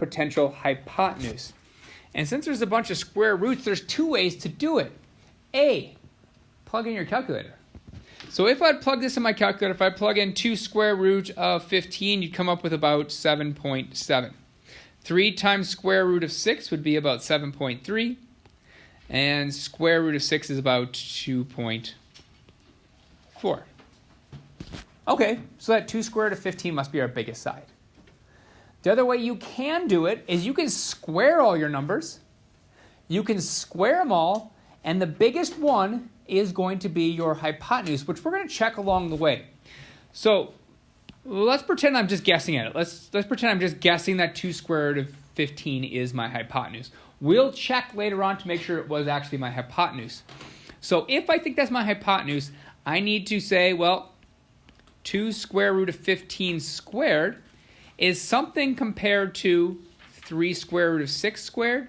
potential hypotenuse. And since there's a bunch of square roots, there's two ways to do it. A, plug in your calculator. So if I'd plug this in my calculator, if I plug in 2 square root of 15, you'd come up with about 7.7. 3 times square root of 6 would be about 7.3. And square root of 6 is about 2.4. Okay, so that 2 square root of 15 must be our biggest side. The other way you can do it is you can square all your numbers. You can square them all, and the biggest one is going to be your hypotenuse, which we're going to check along the way. So let's pretend I'm just guessing at it. Let's pretend I'm just guessing that 2 square root of 15 is my hypotenuse. We'll check later on to make sure it was actually my hypotenuse. So if I think that's my hypotenuse, I need to say, well, 2 square root of 15 squared is something compared to 3 square root of 6 squared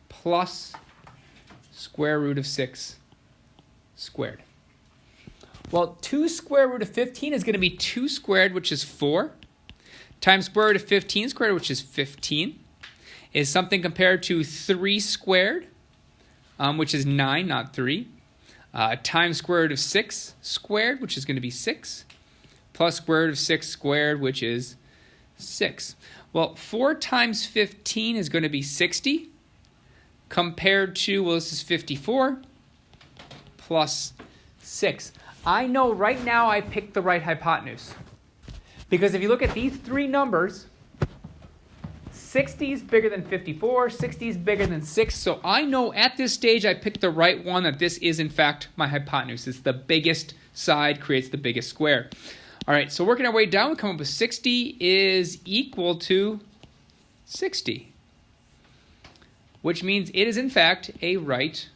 plus square root of 6 squared. Well, 2 square root of 15 is going to be 2 squared, which is 4, times square root of 15 squared, which is 15, is something compared to 3 squared, which is 9, not 3, times square root of 6 squared, which is going to be 6, plus square root of 6 squared, which is 6. Well, 4 times 15 is going to be 60, compared to, well, this is 54, plus 6. I know right now I picked the right hypotenuse. Because if you look at these three numbers, 60 is bigger than 54, 60 is bigger than 6. So I know at this stage I picked the right one, that this is in fact my hypotenuse. It's the biggest side creates the biggest square. All right, so working our way down, we come up with 60 is equal to 60, which means it is in fact a right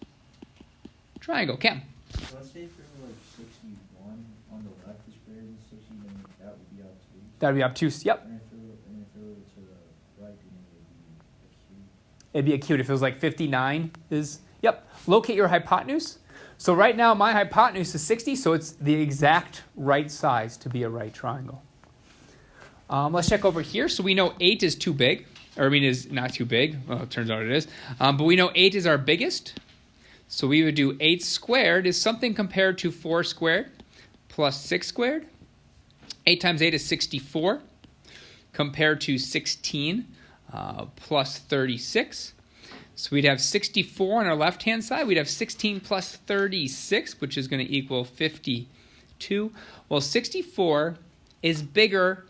triangle. Cam? So let's say if there were like 61 on the left is greater than 60, then that would be obtuse. That would be obtuse, yep. And if it were to the right, then it would be acute. It'd be acute if it was like 59 is, yep. Locate your hypotenuse. So right now my hypotenuse is 60, so it's the exact right size to be a right triangle. Let's check over here. So we know 8 is too big, or I mean is not too big. Well, it turns out it is. But we know 8 is our biggest. So we would do 8 squared is something compared to 4 squared plus 6 squared. 8 times 8 is 64 compared to 16 plus 36. So we'd have 64 on our left-hand side. We'd have 16 plus 36, which is going to equal 52. Well, 64 is bigger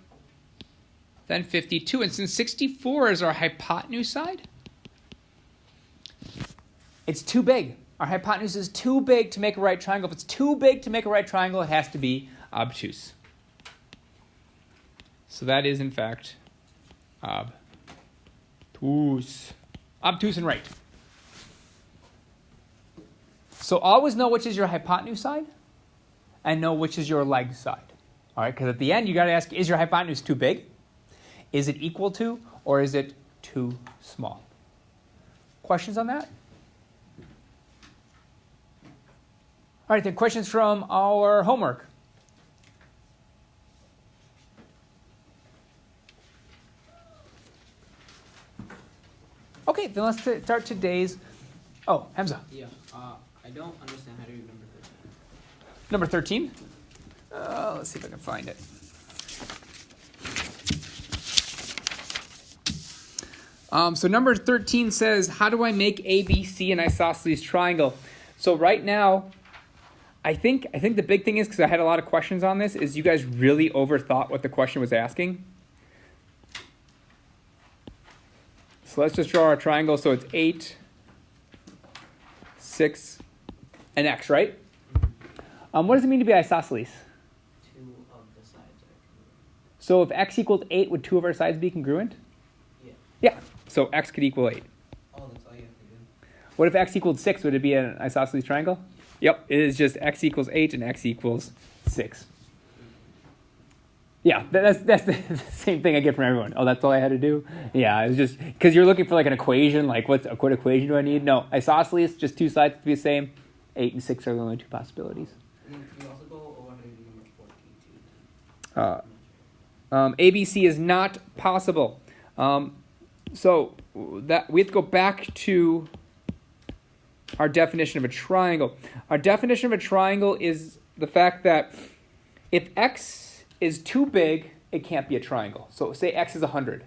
than 52. And since 64 is our hypotenuse side, it's too big. Our hypotenuse is too big to make a right triangle. If it's too big to make a right triangle, it has to be obtuse. So that is, in fact, obtuse. Obtuse and right. So always know which is your hypotenuse side and know which is your leg side. All right, because at the end you got to ask, is your hypotenuse too big? Is it equal to, or is it too small? Questions on that? All right, then questions from our homework. Okay, then let's start today's. Oh, Hamza. Yeah, I don't understand how to read number 13. Number 13? Let's see if I can find it. So number 13 says, how do I make ABC an isosceles triangle? So right now, I think the big thing is, because I had a lot of questions on this, is you guys really overthought what the question was asking. So let's just draw our triangle. So it's 8, 6, and x, right? What does it mean to be isosceles? 2 of the sides are congruent. So if x equaled 8, would 2 of our sides be congruent? Yeah. Yeah. So x could equal 8. Oh, that's all you have to do. What if x equaled 6? Would it be an isosceles triangle? Yep. It is just x equals 8 and x equals 6. Yeah, that's the same thing I get from everyone. Oh, that's all I had to do? Yeah, it's just because you're looking for like an equation, like what equation do I need? No, isosceles, just 2 sides to be the same. 8 and 6 are the only 2 possibilities. And then can you also go over to number 14 too? ABC is not possible. So that we have to go back to our definition of a triangle. Our definition of a triangle is the fact that if x is too big, it can't be a triangle. So say x is 100.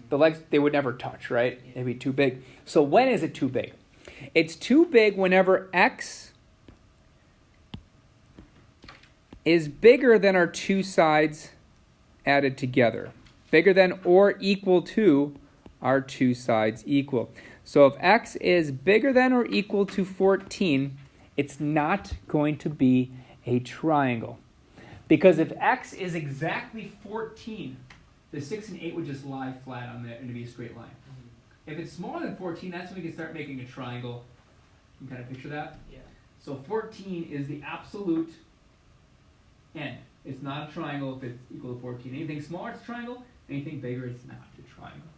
The legs, they would never touch, right? It'd be too big. So when is it too big? It's too big whenever x is bigger than our two sides added together. Bigger than or equal to our two sides equal. So if x is bigger than or equal to 14, it's not going to be a triangle. Because if x is exactly 14, the 6 and 8 would just lie flat on there and it'd be a straight line. If it's smaller than 14, that's when we can start making a triangle. You can kind of picture that? Yeah. So 14 is the absolute end. It's not a triangle if it's equal to 14. Anything smaller, it's a triangle. Anything bigger, it's not a triangle.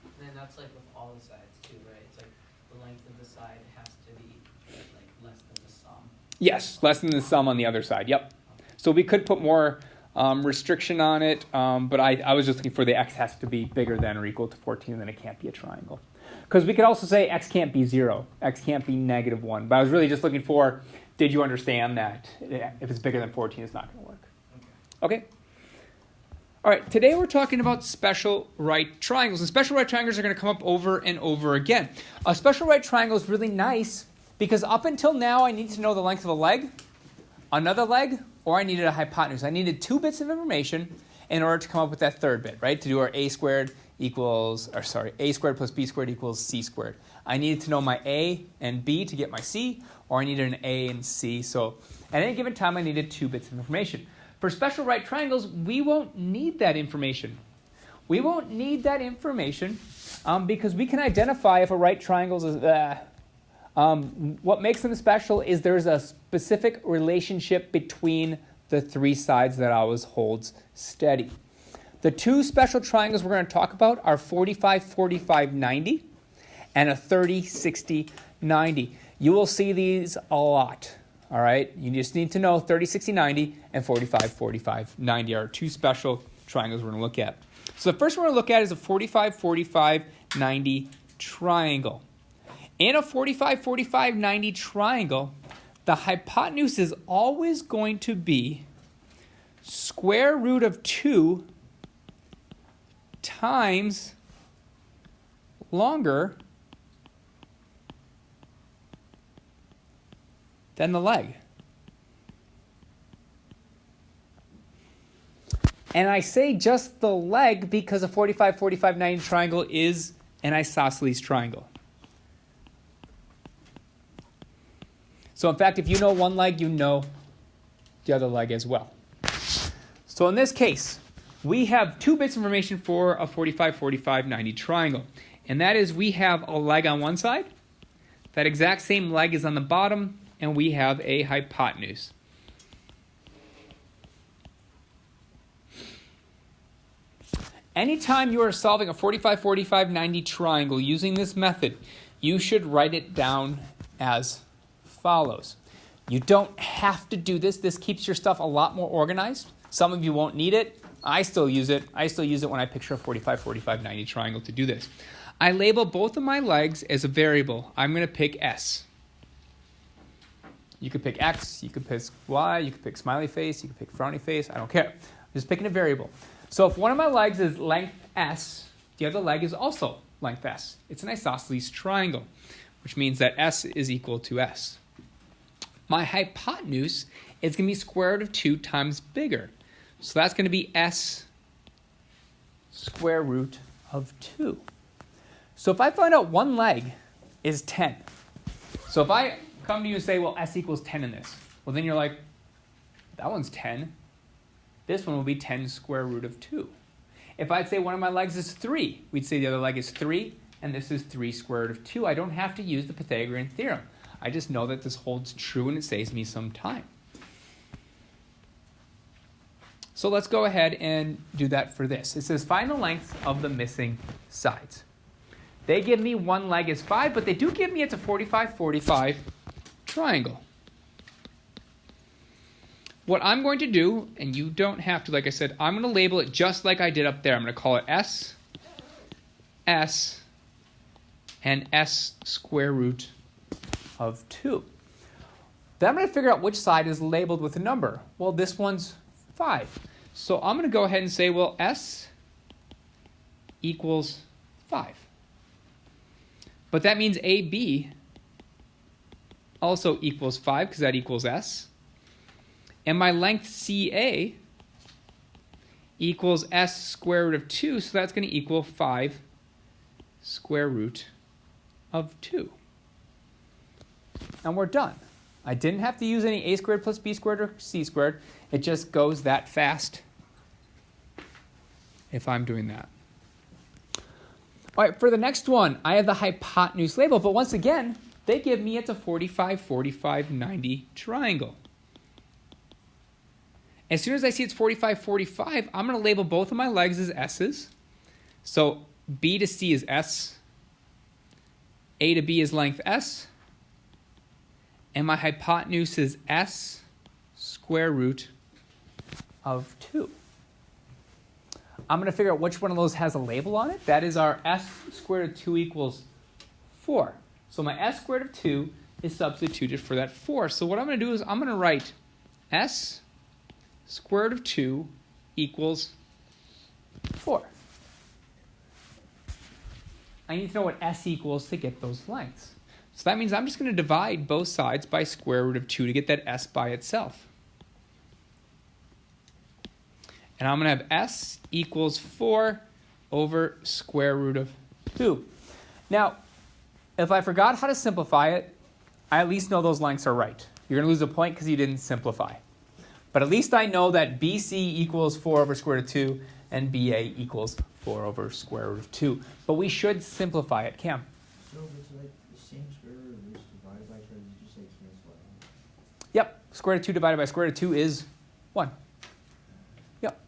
And then that's like with all the sides too, right? It's like the length of the side has to be like less than the sum. Yes, less than the sum on the other side. Yep. So we could put more restriction on it, but I was just looking for the x has to be bigger than or equal to 14, and then it can't be a triangle. Because we could also say x can't be 0, x can't be -1. But I was really just looking for, did you understand that if it's bigger than 14, it's not going to work? Okay. All right, today we're talking about special right triangles. And special right triangles are going to come up over and over again. A special right triangle is really nice because up until now, I need to know the length of a leg, another leg, or I needed a hypotenuse. I needed 2 bits of information in order to come up with that third bit, right? To do our a squared plus b squared equals c squared. I needed to know my a and b to get my c, or I needed an a and c. So at any given time, I needed 2 bits of information. For special right triangles, we won't need that information. We won't need that information because we can identify if a right triangle is... what makes them special is there's a specific relationship between the 3 sides that always holds steady. The 2 special triangles we're going to talk about are 45, 45, 90 and a 30, 60, 90. You will see these a lot. All right, you just need to know 30, 60, 90 and 45, 45, 90 are 2 special triangles we're going to look at. So the first one we're going to look at is a 45, 45, 90 triangle. In a 45, 45, 90 triangle, the hypotenuse is always going to be square root of 2 times longer than the leg. And I say just the leg because a 45, 45, 90 triangle is an isosceles triangle. So in fact, if you know one leg, you know the other leg as well. So in this case, we have 2 bits of information for a 45, 45, 90 triangle. And that is we have a leg on one side, that exact same leg is on the bottom, and we have a hypotenuse. Anytime you are solving a 45, 45, 90 triangle using this method, you should write it down as follows. You don't have to do this. This keeps your stuff a lot more organized. Some of you won't need it. I still use it. I still use it when I picture a 45, 45, 90 triangle to do this. I label both of my legs as a variable. I'm going to pick S. You could pick X, you could pick Y, you could pick smiley face, you could pick frowny face. I don't care. I'm just picking a variable. So if one of my legs is length S, the other leg is also length S. It's an isosceles triangle, which means that S is equal to S. My hypotenuse is going to be square root of 2 times bigger. So that's going to be S square root of 2. So if I find out one leg is 10, so if I come to you and say, well, S equals 10 in this, well, then you're like, that one's 10. This one will be 10 square root of 2. If I'd say one of my legs is 3, we'd say the other leg is 3, and this is 3 square root of 2. I don't have to use the Pythagorean theorem. I just know that this holds true and it saves me some time. So let's go ahead and do that for this. It says find the length of the missing sides. They give me one leg is 5, but they do give me it's a 45, 45 triangle. What I'm going to do, and you don't have to, like I said, I'm going to label it just like I did up there. I'm going to call it S, s and s square root of 2. Then I'm going to figure out which side is labeled with a number. Well, this one's 5. So I'm going to go ahead and say, well, s equals 5. But that means AB also equals 5 because that equals s. And my length CA equals s square root of 2, so that's going to equal 5 square root of 2. And we're done. I didn't have to use any a squared plus b squared or c squared. It just goes that fast if I'm doing that. All right, for the next one, I have the hypotenuse label, but once again, they give me it's a 45, 45, 90 triangle. As soon as I see it's 45, 45, I'm going to label both of my legs as s's. So B to C is s, A to B is length s, and my hypotenuse is s square root of 2. I'm going to figure out which one of those has a label on it. That is our s squared root of 2 equals 4. So my s squared of 2 is substituted for that 4. So what I'm going to do is I'm going to write s square root of 2 equals 4. I need to know what s equals to get those lengths. So that means I'm just going to divide both sides by square root of 2 to get that s by itself. And I'm going to have s equals 4 over square root of 2. Now, if I forgot how to simplify it, I at least know those lengths are right. You're going to lose a point because you didn't simplify. But at least I know that BC equals 4 over square root of 2 and BA equals 4 over square root of 2. But we should simplify it, Cam. So it's like the same square root of this divided by each other, you just say cancel out. Yep, square root of 2 divided by square root of 2 is 1. Yep.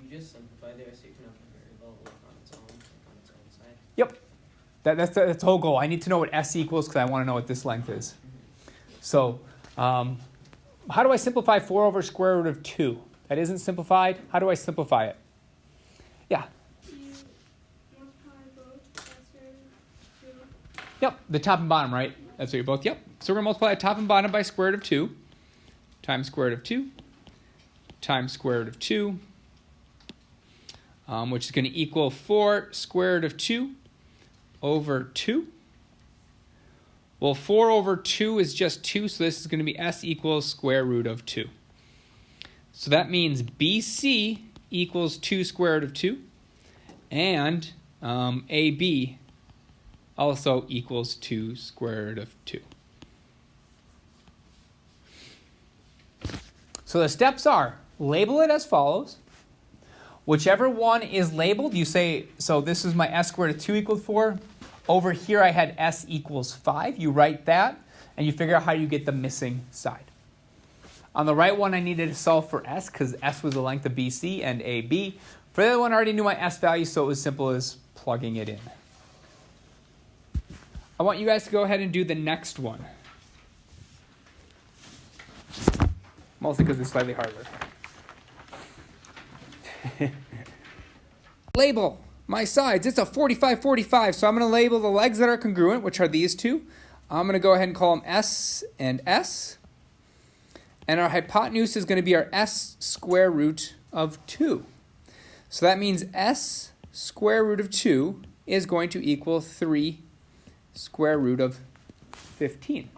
You just simplify there so you can have a variable look on its own, like on its own side. Yep. That's the whole goal. I need to know what s equals because I want to know what this length is. So how do I simplify 4 over square root of 2? That isn't simplified. How do I simplify it? Yeah. You multiply both by square root of 2. Yep, the top and bottom, right? That's what you're both. Yep. So we're going to multiply top and bottom by square root of 2 times square root of 2 times square root of 2, which is going to equal 4 square root of 2 over 2. Well, 4 over 2 is just 2, so this is going to be s equals square root of 2. So that means BC equals 2 square root of 2, and AB also equals 2 square root of 2. So the steps are, label it as follows. Whichever one is labeled, you say, so this is my s squared root of 2 equals 4. Over here I had s equals 5. You write that, and you figure out how you get the missing side. On the right one, I needed to solve for s, because s was the length of BC and AB. For the other one, I already knew my s value, so it was simple as plugging it in. I want you guys to go ahead and do the next one. Mostly because it's slightly harder. Label my sides. It's a 45-45, so I'm going to label the legs that are congruent, which are these two. I'm going to go ahead and call them S and S. And our hypotenuse is going to be our S square root of 2. So that means S square root of 2 is going to equal 3 square root of 15.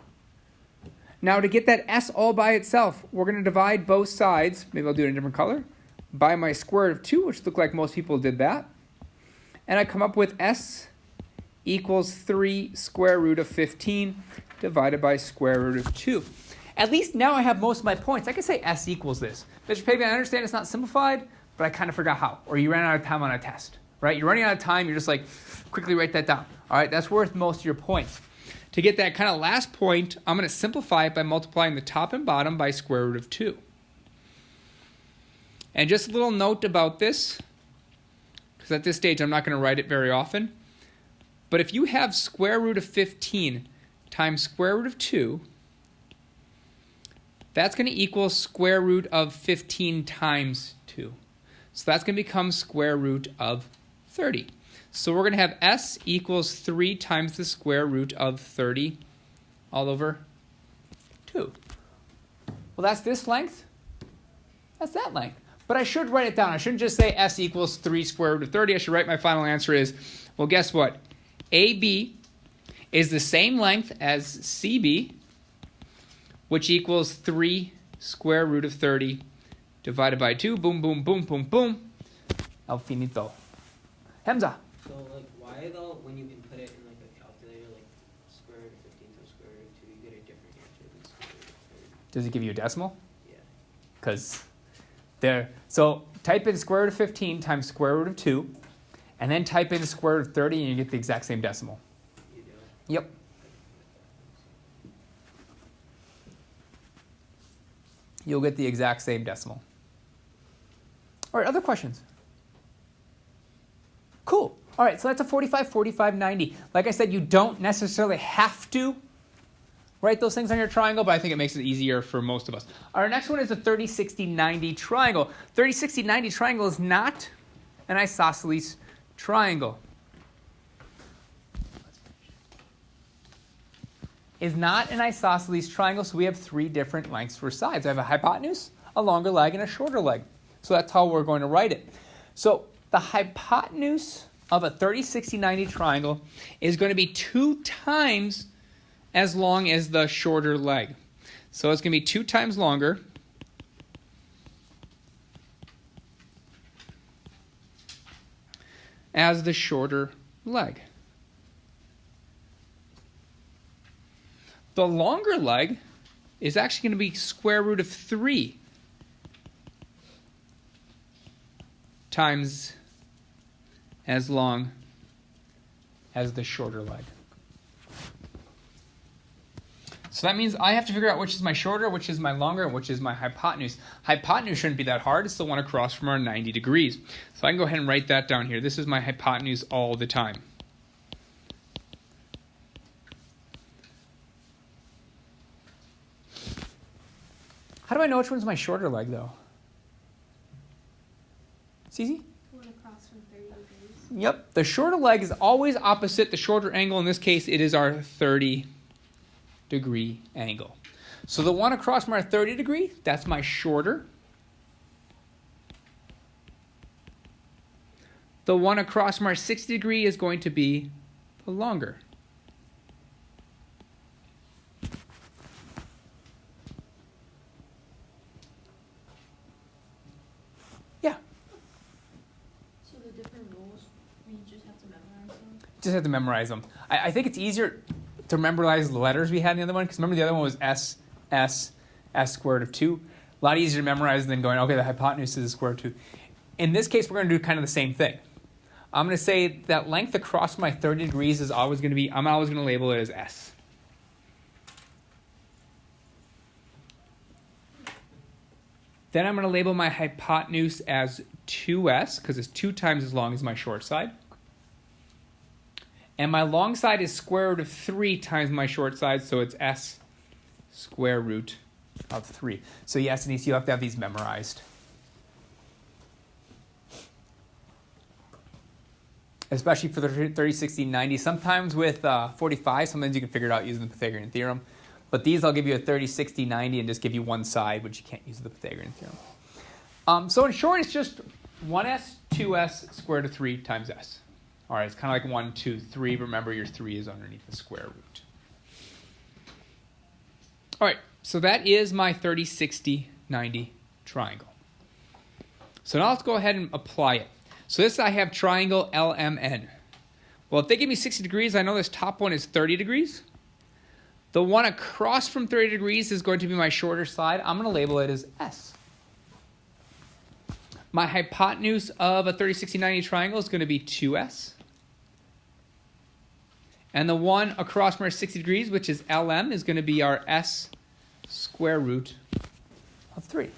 Now to get that S all by itself, we're going to divide both sides, maybe I'll do it in a different color, by my square root of 2, which looked like most people did that. And I come up with S equals 3 square root of 15 divided by square root of 2. At least now I have most of my points. I can say S equals this. Mr. Pavian, I understand it's not simplified, but I kind of forgot how. Or you ran out of time on a test, right? You're running out of time, you're just like, quickly write that down. All right, that's worth most of your points. To get that kind of last point, I'm going to simplify it by multiplying the top and bottom by square root of 2. And just a little note about this, because at this stage I'm not going to write it very often. But if you have square root of 15 times square root of 2, that's going to equal square root of 15 times 2. So that's going to become square root of 30. So we're going to have s equals 3 times the square root of 30 all over 2. Well, that's this length. That's that length. But I should write it down. I shouldn't just say s equals 3 square root of 30. I should write my final answer is, well, guess what? AB is the same length as CB, which equals 3 square root of 30 divided by 2. Boom, boom, boom, boom, boom. El finito. Hemza. So like why though when you input it in like a calculator like square root of 15 times square root of 2 you get a different answer than square root of 30? Does it give you a decimal? Yeah. Because there. So type in square root of 15 times square root of 2, and then type in square root of 30, and you get the exact same decimal. You do. Yep. You'll get the exact same decimal. All right, other questions? Cool. All right, so that's a 45, 45, 90. Like I said, you don't necessarily have to write those things on your triangle, but I think it makes it easier for most of us. Our next one is a 30, 60, 90 triangle. 30, 60, 90 triangle is not an isosceles triangle. Is not an isosceles triangle, so we have 3 different lengths for sides. I have a hypotenuse, a longer leg, and a shorter leg. So that's how we're going to write it. So the hypotenuse of a 30, 60, 90 triangle is going to be 2 times as long as the shorter leg. So it's going to be 2 times longer. As the shorter leg. The longer leg is actually going to be square root of 3 times as long as the shorter leg. So that means I have to figure out which is my shorter, which is my longer, and which is my hypotenuse. Hypotenuse shouldn't be that hard. It's the one across from our 90 degrees. So I can go ahead and write that down here. This is my hypotenuse all the time. How do I know which one's my shorter leg, though? It's easy? One across from 30 degrees. Yep. The shorter leg is always opposite the shorter angle. In this case, it is our 30-degree angle. So the one across from our 30 degree, that's my shorter. The one across from our 60 degree is going to be the longer. Yeah. So the different rules, we just have to memorize them? Just have to memorize them. I think it's easier to memorize the letters we had in the other one, because remember the other one was s squared of 2. A lot easier to memorize than going, okay, the hypotenuse is the square root of 2. In this case, we're going to do kind of the same thing. I'm going to say that length across my 30 degrees is always going to be, I'm always going to label it as s. Then I'm going to label my hypotenuse as 2s, because it's 2 times as long as my short side. And my long side is square root of 3 times my short side, so it's s square root of 3. So yes, Denise, you have to have these memorized. Especially for the 30, 60, 90. Sometimes with 45, sometimes you can figure it out using the Pythagorean theorem. But these I'll give you a 30, 60, 90 and just give you one side, which you can't use the Pythagorean theorem. So in short, it's just 1s, 2s squared of 3 times s. All right, it's kind of like 1, 2, 3. Remember, your 3 is underneath the square root. All right, so that is my 30, 60, 90 triangle. So now let's go ahead and apply it. So this I have triangle LMN. Well, if they give me 60 degrees, I know this top one is 30 degrees. The one across from 30 degrees is going to be my shorter side. I'm going to label it as S. My hypotenuse of a 30, 60, 90 triangle is going to be 2S. And the one across from our 60 degrees, which is LM, is going to be our S square root of 3.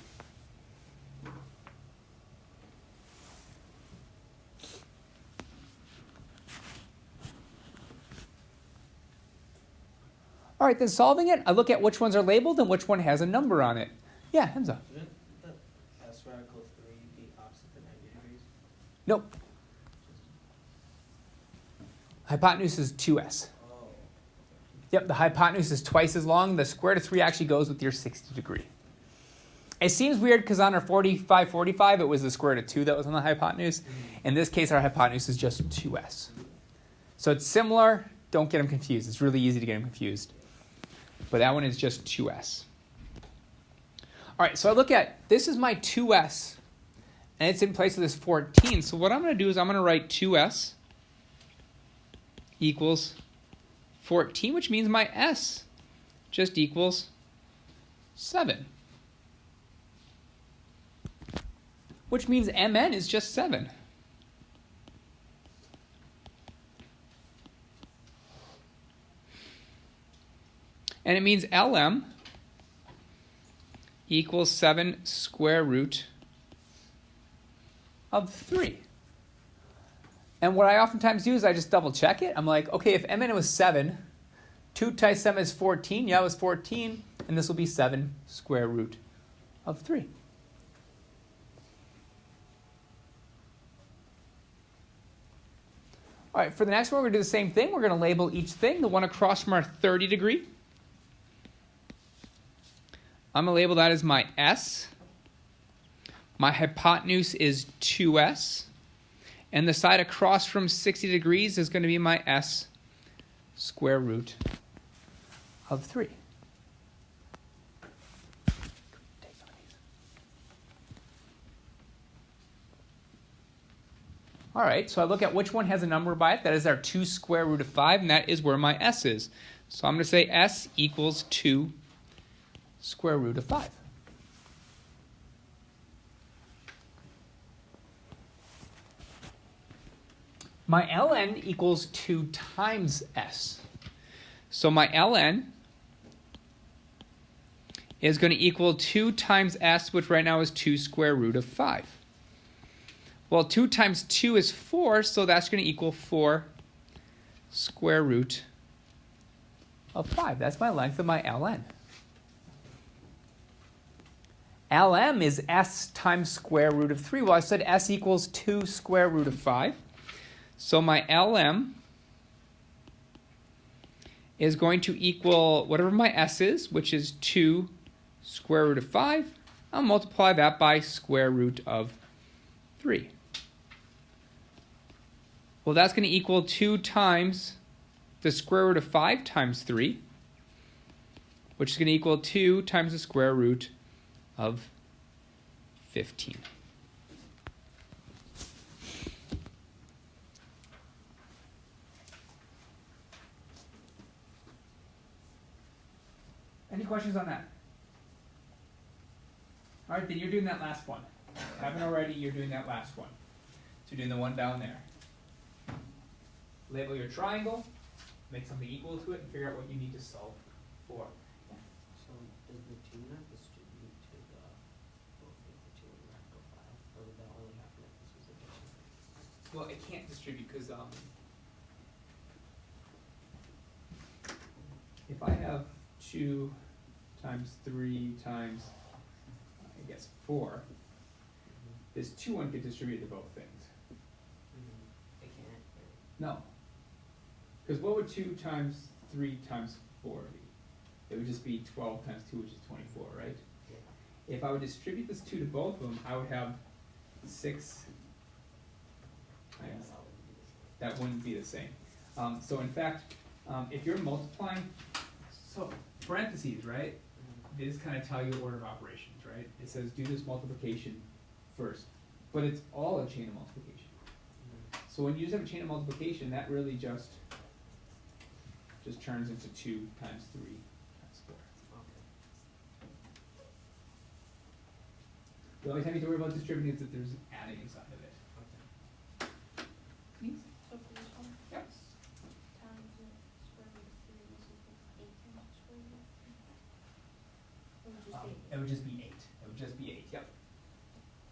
All right, then solving it, I look at which ones are labeled and which one has a number on it. Yeah, Hamza. Shouldn't the S radical 3 be opposite the 90 degrees? Nope. Hypotenuse is 2s. Oh. Yep, the hypotenuse is twice as long. The square root of 3 actually goes with your 60 degree. It seems weird because on our 45, it was the square root of 2 that was on the hypotenuse. In this case, our hypotenuse is just 2s. So it's similar. Don't get them confused. It's really easy to get them confused. But that one is just 2s. All right, so I look at, this is my 2s, and it's in place of this 14. So what I'm going to do is I'm going to write 2s equals 14, which means my s just equals 7. Which means mn is just 7. And it means lm equals 7 square root of 3. And what I oftentimes do is I just double check it. I'm like, okay, if mn was 7, 2 times 7 is 14. Yeah, it was 14. And this will be 7 square root of 3. All right, for the next one, we're going to do the same thing. We're going to label each thing. The one across from our 30 degree. I'm going to label that as my s. My hypotenuse is 2s. And the side across from 60 degrees is going to be my s square root of 3. All right, so I look at which one has a number by it. That is our 2 square root of 5, and that is where my s is. So I'm going to say s equals 2 square root of 5. My ln equals 2 times s. So my ln is going to equal 2 times s, which right now is 2 square root of 5. Well, 2 times 2 is 4, so that's going to equal 4 square root of 5. That's my length of my ln. Lm is s times square root of 3. Well, I said s equals 2 square root of 5. So my Lm is going to equal whatever my s is, which is 2 square root of 5. I'll multiply that by square root of 3. Well, that's going to equal 2 times the square root of 5 times 3, which is going to equal 2 times the square root of 15. Any questions on that? All right, then you're doing that last one. Haven't already, you're doing that last one. So you're doing the one down there. Label your triangle, make something equal to it, and figure out what you need to solve for. So does the 2 not distribute to the both of the 2 in the radical file, or would that only happen if this was addition? Well, it can't distribute because if I have 2 times 3 times, I guess, 4, this 2 one could distribute to both things. It can't. No. Because what would 2 times 3 times 4 be? It would just be 12 times 2, which is 24, right? Yeah. If I would distribute this 2 to both of them, I would have 6 times. That wouldn't be the same. So in fact, if you're multiplying, so parentheses, right? They just kind of tell you order of operations, right? It says do this multiplication first, but it's all a chain of multiplication. So when you just have a chain of multiplication, that really just turns into 2 times 3 times 4. Okay. The only time you have to worry about distributing is if there's adding inside of it. Okay. Please? So for this one, Yep. times the square root of 3 is equal to 8 times the square root of 3. Or would just be It would just be 8. It would just be 8, yep.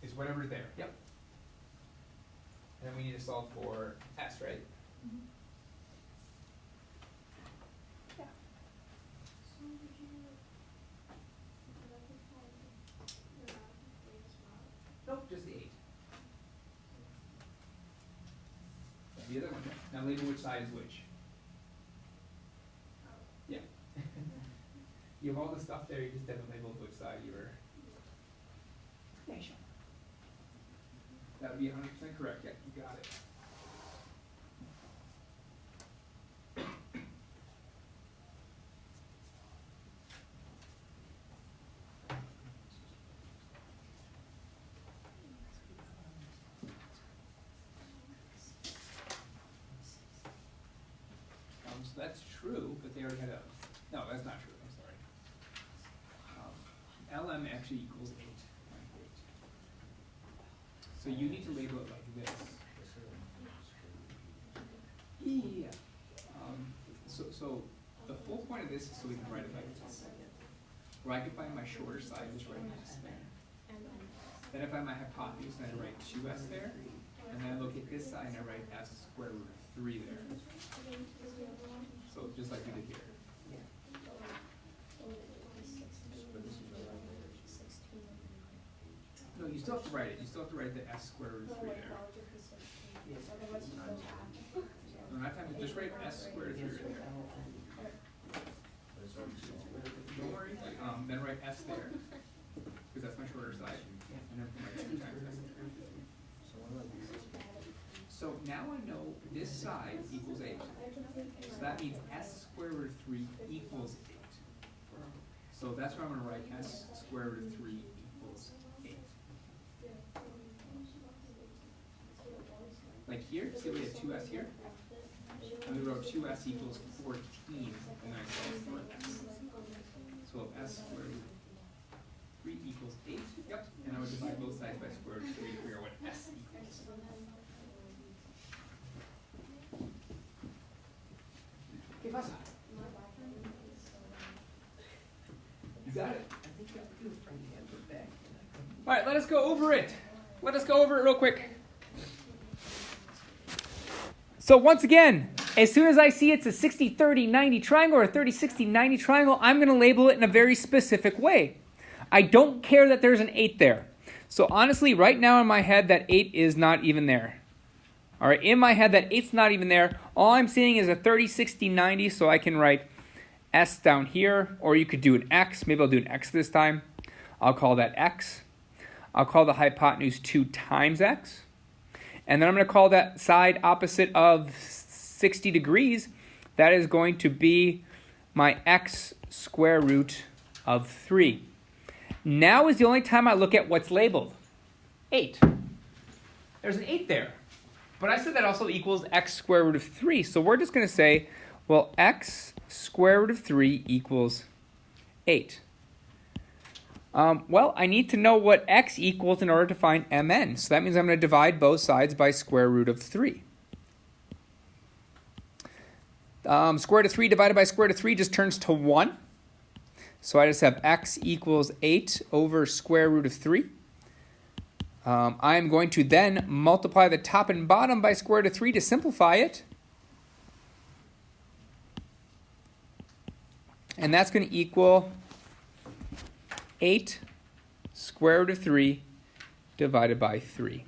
It's whatever's there, yep. And then we need to solve for s, right? Mm-hmm. Yeah. So would you rectify the radical 3 as well? Nope, just the 8. The other one, now I label which side is which. Yeah. You have all the stuff there, you just haven't labeled which side you were. Yeah, sure. That would be 100% correct. Yeah, you got it. So that's true, but they already had a, no, that's not true, I'm sorry. LM actually equals 8. So you need to label it like this. Yeah. So the whole point of this is so we can write it like this. Where I can find my shorter side, just write S there. Then if I have my hypotenuse, then I write 2S there. And then I look at this side and I write S square root of 3 there. So just like we did here. No, you still have to write it. You still have to write the S square root of 3 there. No, not time to just write S square root of 3 right there. Don't worry. Then write S there, because that's my shorter side. And then write 2 times S. So now I know this side equals 8. So that means S square root of 3 equals 8. So that's where I'm going to write S square root of 3 equals 8. Like here, see we have 2S here? And we wrote 2S equals 14, and then I solved for S. So S square root of 3 equals 8. Yep. And I would divide both sides by square root of 3 to figure out what S equals. ¿Qué pasa? You got it. All right, let us go over it. Let us go over it real quick. So once again, as soon as I see it's a 60-30-90 triangle or a 30-60-90 triangle, I'm going to label it in a very specific way. I don't care that there's an 8 there. So honestly, right now in my head, that 8 is not even there. All right, in my head, that 8's not even there. All I'm seeing is a 30-60-90, so I can write S down here, or you could do an X. Maybe I'll do an X this time. I'll call that X. I'll call the hypotenuse 2 times X. And then I'm going to call that side opposite of 60 degrees. That is going to be my X square root of 3. Now is the only time I look at what's labeled. 8. There's an 8 there. But I said that also equals X square root of 3. So we're just going to say, well, X square root of 3 equals 8. Well, I need to know what X equals in order to find Mn. So that means I'm going to divide both sides by square root of 3. Square root of 3 divided by square root of 3 just turns to 1. So I just have X equals 8 over square root of 3. I am going to then multiply the top and bottom by square root of 3 to simplify it. And that's going to equal 8 square root of 3 divided by 3.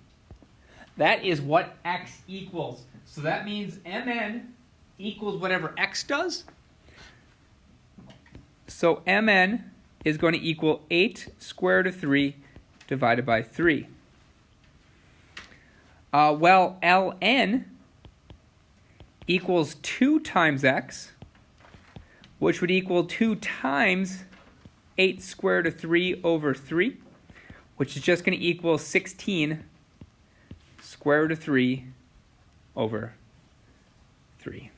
That is what X equals. So that means Mn equals whatever X does. So Mn is going to equal 8 square root of 3 divided by 3. Well, Ln equals 2 times X, which would equal 2 times 8 square root of 3 over 3, which is just going to equal 16 square root of 3 over 3.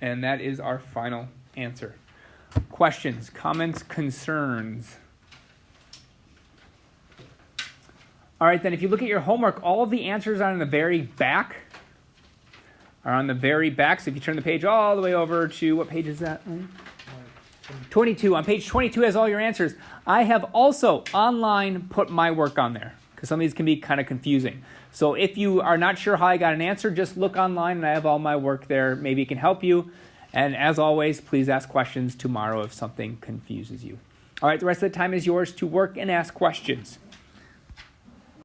And that is our final answer. Questions, comments, concerns? All right, then if you look at your homework, all of the answers are on the very back. So if you turn the page all the way over to, what page is that? 22. On page 22 has all your answers. I have also online put my work on there because some of these can be kind of confusing. So if you are not sure how I got an answer, just look online and I have all my work there. Maybe it can help you. And as always, please ask questions tomorrow if something confuses you. All right, the rest of the time is yours to work and ask questions.